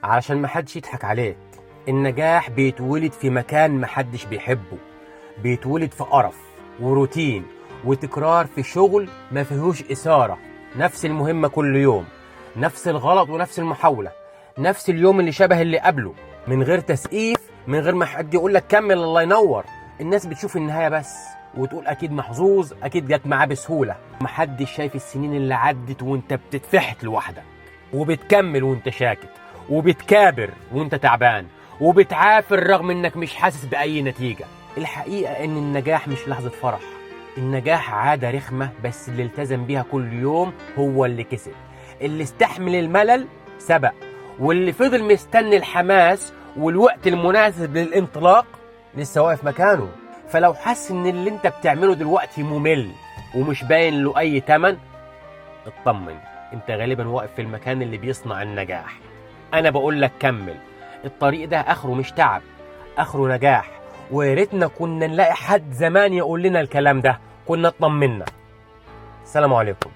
علشان محدش يضحك عليك. النجاح بيتولد في مكان محدش بيحبه، بيتولد في قرف وروتين وتكرار في شغل ما فيهوش إثارة. نفس المهمة كل يوم، نفس الغلط ونفس المحاولة، نفس اليوم اللي شبه اللي قبله، من غير تسقيف، من غير ما حد يقول لك كمل الله ينور. الناس بتشوف النهاية بس وتقول أكيد محظوظ، أكيد جت معاه بسهولة. محدش شايف السنين اللي عدت وانت بتتفحت لوحدك، وبتكمل وانت شاكت، وبتكابر وانت تعبان، وبتعافر رغم انك مش حاسس بأي نتيجة. الحقيقة ان النجاح مش لحظة فرح، النجاح عادة رخمة، بس اللي التزم بيها كل يوم هو اللي كسب. اللي استحمل الملل سبق، واللي فضل مستني الحماس والوقت المناسب للانطلاق لسه واقف مكانه. فلو حس ان اللي انت بتعمله دلوقتي ممل ومش باين له اي تمن، اطمن، انت غالبا واقف في المكان اللي بيصنع النجاح. انا بقول لك كمل، الطريق ده اخره مش تعب، اخره نجاح. ويا ريتنا كنا نلاقي حد زمان يقول لنا الكلام ده، كنا اطمنا. السلام عليكم.